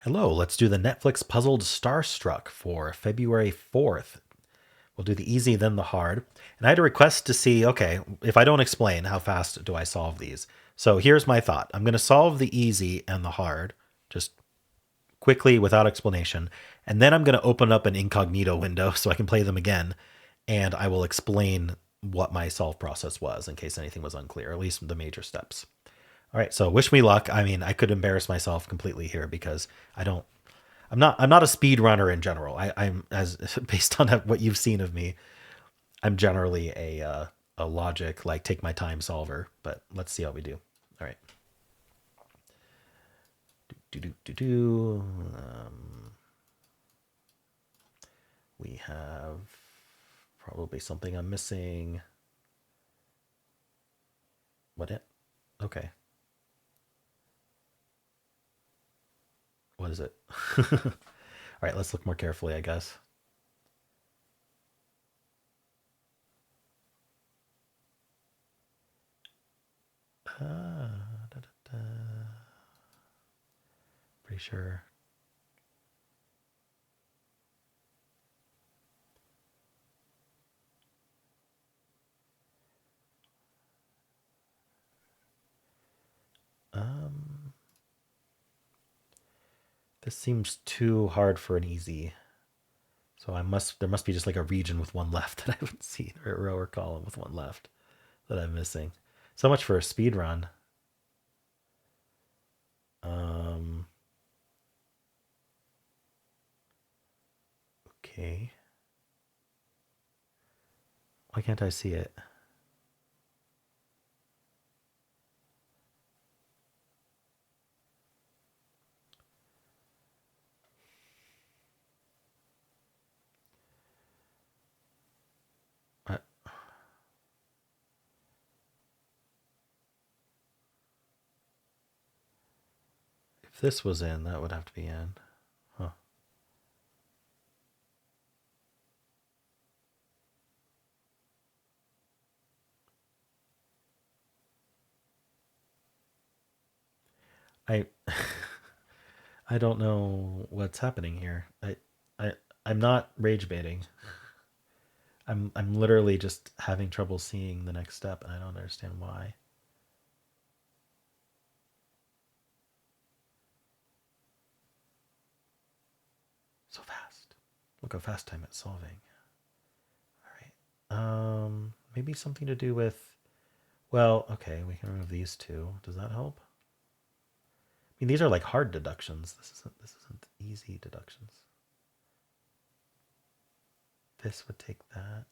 Hello, let's do the Netflix puzzled Starstruck for February 4th. We'll do the easy, then the hard. And I had a request to see, okay, if I don't explain, how fast do I solve these? So here's my thought. I'm going to solve the easy and the hard, just quickly without explanation. And then I'm going to open up an incognito window so I can play them again. And I will explain what my solve process was in case anything was unclear, at least the major steps. All right, so wish me luck. I mean, I could embarrass myself completely here because I don't I'm not a speed runner in general. I'm as based on what you've seen of me, I'm generally a logic like take my time solver. But let's see how we do. All right. Do do do do. We have probably something I'm missing. What it? Okay. What is it? All right. Let's look more carefully, I guess. Da, da, da. Pretty sure. Um, this seems too hard for an easy. So there must be just like a region with one left that I haven't seen, or a row or column with one left that I'm missing. So much for a speed run. Um, okay. Why can't I see it? Uh, If this was in, that would have to be in. Huh. I I don't know what's happening here. I I'm not rage baiting. I'm literally just having trouble seeing the next step, and I don't understand why. So fast. Look how fast I'm at solving. All right. Maybe something to do with. Well, okay, we can remove these two. Does that help? I mean, these are like hard deductions. This isn't easy deductions. This would take that.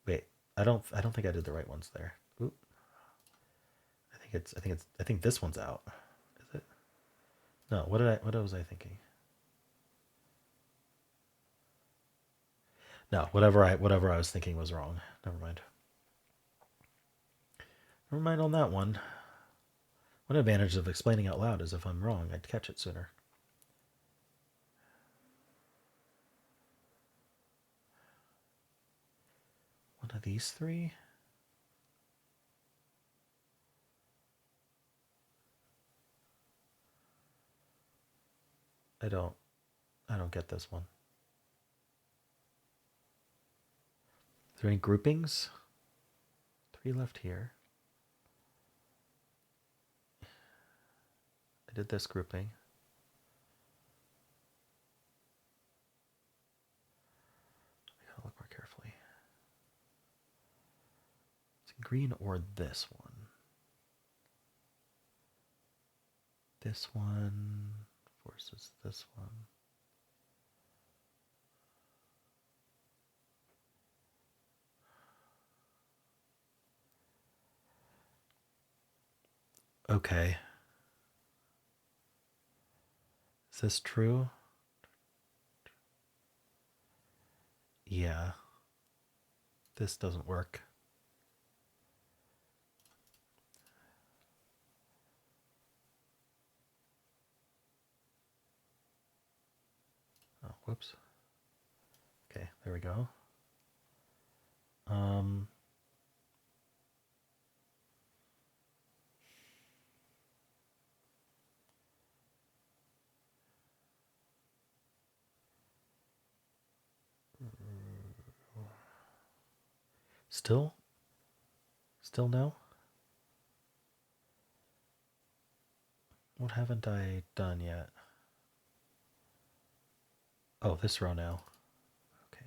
Wait, I don't think I did the right ones there. Oop. I think this one's out. Is it? No, what was I thinking? No, whatever I was thinking was wrong. Never mind. Never mind on that one. One advantage of explaining out loud is if I'm wrong, I'd catch it sooner. One of these three? I don't I don't get this one. Is there any groupings? Three left here. I did this grouping. I gotta look more carefully. It's green or this one. This one versus this one. Okay. Is this true? Yeah. This doesn't work. Oh, whoops. Okay, there we go. Um, still, still no. What haven't I done yet? Oh, this row now. Okay.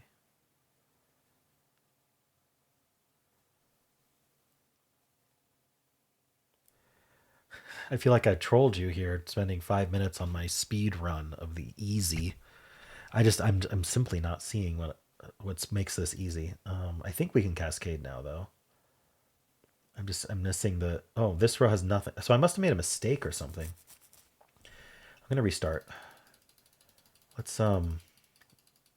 I feel like I trolled you here, spending 5 minutes on my speed run of the easy. I'm simply not seeing what makes this easy. I think we can cascade now though. I'm missing the oh this row has nothing. So I must have made a mistake or something. I'm gonna restart. Let's um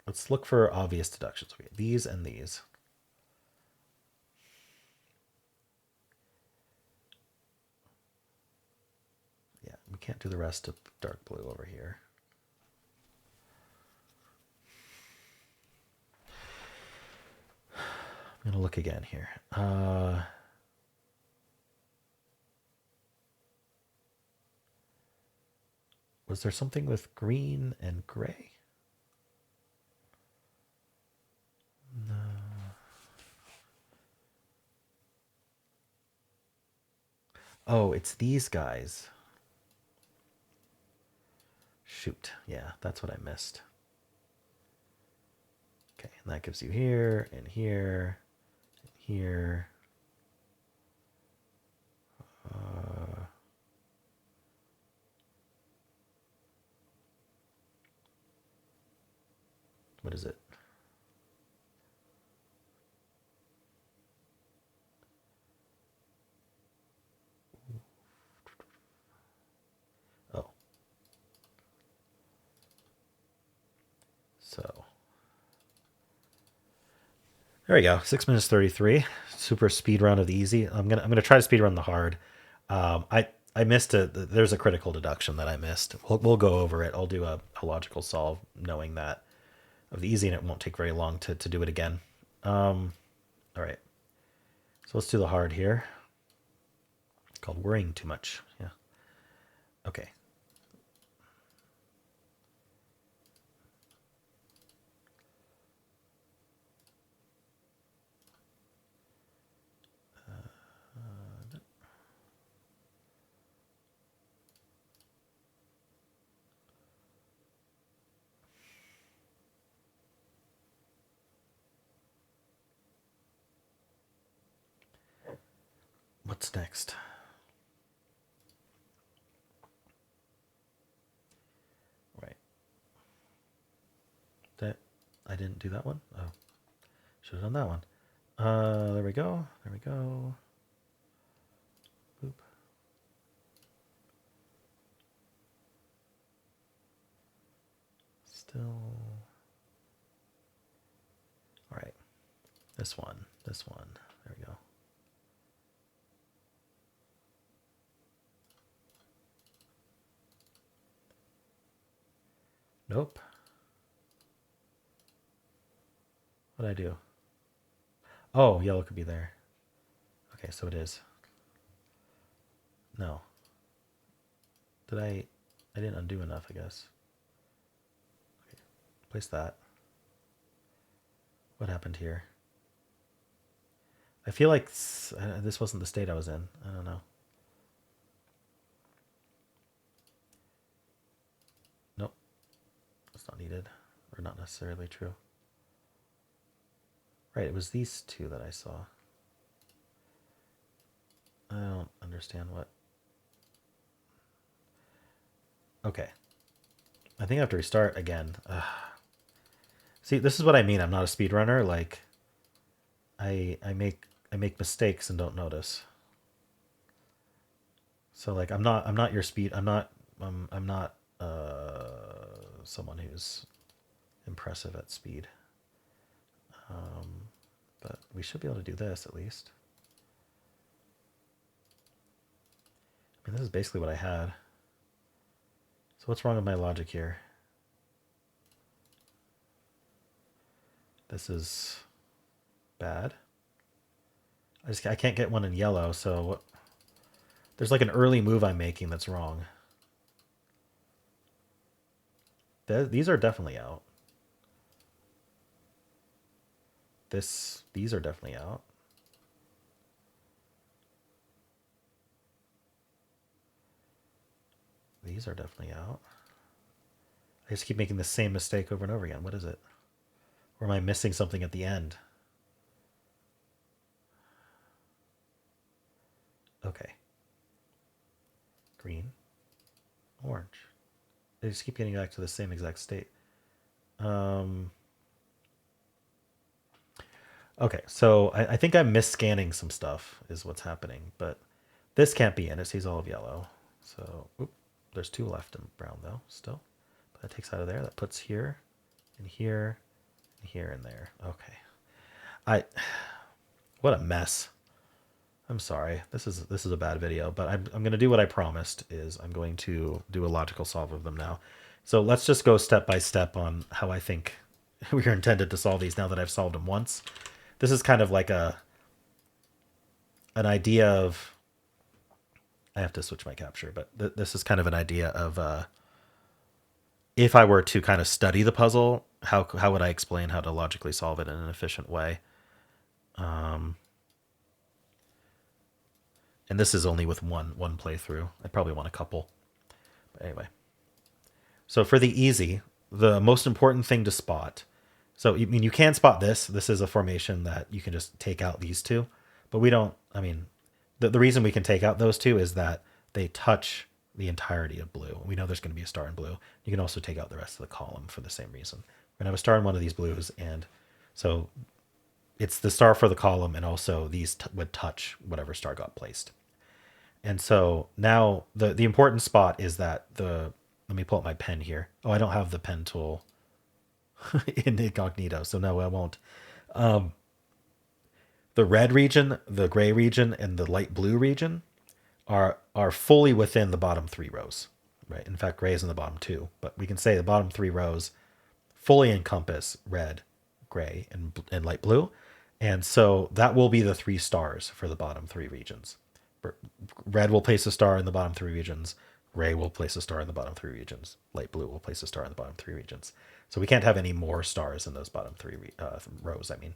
let's look for obvious deductions. Okay, these and these. Yeah, we can't do the rest of dark blue over here. I'm gonna look again here. Was there something with green and gray? Oh, it's these guys. Shoot. Yeah, that's what I missed. Okay, and that gives you here and here, and here. What is it? Oh, so there we go. 6 minutes 33. Super speed run of the easy. I'm gonna try to speed run the hard. I missed a there's a critical deduction that I missed. We'll go over it. I'll do a logical solve, knowing that of the easy, and it won't take very long to do it again. All right. So let's do the hard here. It's called worrying too much. Yeah. Okay. What's next? Right. That I didn't do that one. Oh, should have done that one. There we go. There we go. Boop. Still. All right. This one. This one. There we go. Nope. What'd I do? Oh, yellow could be there. Okay, so it is. No. Did I didn't undo enough, I guess. Okay. Place that. What happened here? I feel like this wasn't the state I was in. I don't know. Nope. It's not needed. Or not necessarily true. Right, it was these two that I saw. I don't understand what. Okay. I think I have to restart again. Ugh. See, this is what I mean. I'm not a speedrunner. Like, I make mistakes and don't notice. So like I'm not your speed. I'm not someone who's impressive at speed. But we should be able to do this at least. I mean, this is basically what I had. So what's wrong with my logic here? This is bad. I can't get one in yellow, so there's like an early move I'm making that's wrong. These are definitely out. These are definitely out. These are definitely out. I just keep making the same mistake over and over again. What is it? Or am I missing something at the end? Okay. Green. Orange. They just keep getting back to the same exact state. Um, okay, so I think I'm misscanning some stuff is what's happening, but this can't be in. It sees all of yellow. So, oop, there's two left in brown though, still. But that takes out of there. That puts here, and here, and here, and there. Okay. I, what a mess. I'm sorry. This is a bad video, but I'm going to do what I promised. Is I'm going to do a logical solve of them now. So let's just go step by step on how I think we are intended to solve these now that I've solved them once. This is kind of like an idea of, I have to switch my capture, but this is kind of an idea of if I were to kind of study the puzzle, how would I explain how to logically solve it in an efficient way? And this is only with one playthrough. I probably want a couple. But anyway. So for the easy, the most important thing to spot. So I mean you can spot this. This is a formation that you can just take out these two. But we don't, I mean, the reason we can take out those two is that they touch the entirety of blue. We know there's going to be a star in blue. You can also take out the rest of the column for the same reason. We're going to have a star in one of these blues, and so it's the star for the column, and also these would touch whatever star got placed. And so now the important spot is that let me pull up my pen here. Oh, I don't have the pen tool in incognito, so no, I won't. The red region, the gray region, and the light blue region are fully within the bottom three rows, right? In fact, gray is in the bottom two, but we can say the bottom three rows fully encompass red, gray, and light blue. And so that will be the three stars for the bottom three regions. Red will place a star in the bottom three regions. Gray will place a star in the bottom three regions. Light blue will place a star in the bottom three regions. So we can't have any more stars in those bottom three rows. I mean,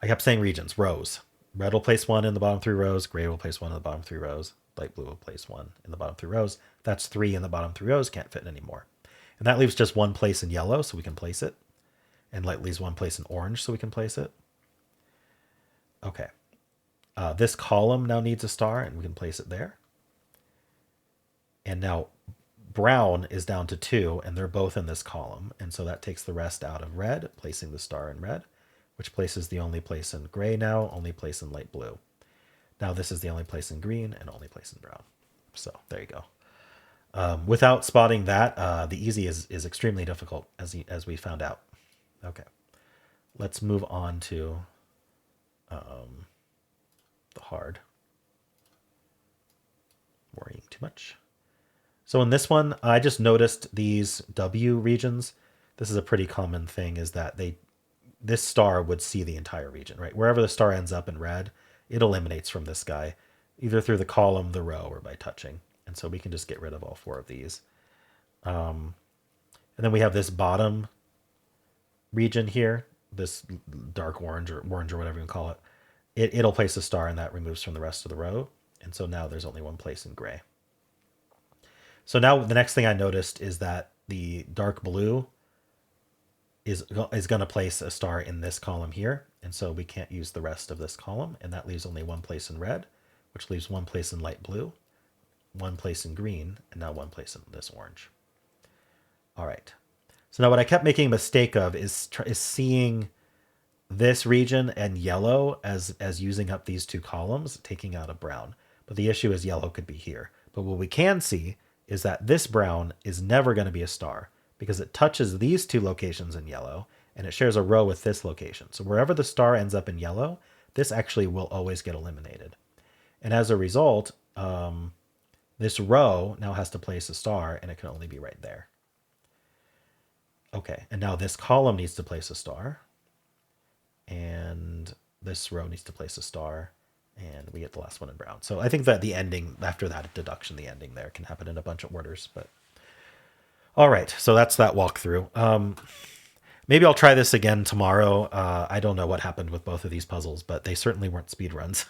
I kept saying regions, rows. Red will place one in the bottom three rows. Gray will place one in the bottom three rows. Light blue will place one in the bottom three rows. That's three in the bottom three rows. Can't fit anymore. And that leaves just one place in yellow, so we can place it. And light leaves one place in orange, so we can place it. Okay. This column now needs a star, and we can place it there. And now brown is down to two, and they're both in this column. And so that takes the rest out of red, placing the star in red, which places the only place in gray now, only place in light blue. Now this is the only place in green and only place in brown. So there you go. Without spotting that, the easy is extremely difficult, as we found out. Okay, let's move on to the hard. Worrying too much. So in this one, I just noticed these W regions. This is a pretty common thing, is that this star would see the entire region, right? Wherever the star ends up in red, it eliminates from this guy, either through the column, the row, or by touching. And so we can just get rid of all four of these. And then we have this bottom region here, this dark orange or whatever you call it. It'll place a star, and that removes from the rest of the row. And so now there's only one place in gray. So now the next thing I noticed is that the dark blue is going to place a star in this column here. And so we can't use the rest of this column. And that leaves only one place in red, which leaves one place in light blue, one place in green, and now one place in this orange. All right. So now what I kept making a mistake of is seeing this region and yellow as using up these two columns, taking out a brown. But the issue is yellow could be here. But what we can see is that this brown is never going to be a star because it touches these two locations in yellow and it shares a row with this location. So wherever the star ends up in yellow, this actually will always get eliminated. And as a result, this row now has to place a star, and it can only be right there. Okay, and now this column needs to place a star, and this row needs to place a star, and we get the last one in brown. So I think that the ending, after that deduction, the ending there can happen in a bunch of orders. But all right, so that's that walkthrough. Maybe I'll try this again tomorrow. I don't know what happened with both of these puzzles, but they certainly weren't speed runs.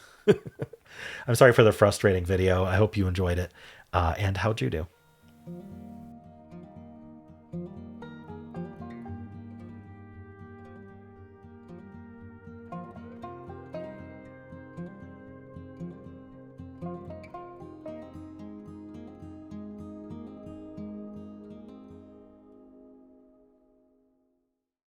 I'm sorry for the frustrating video. I hope you enjoyed it. And how'd you do?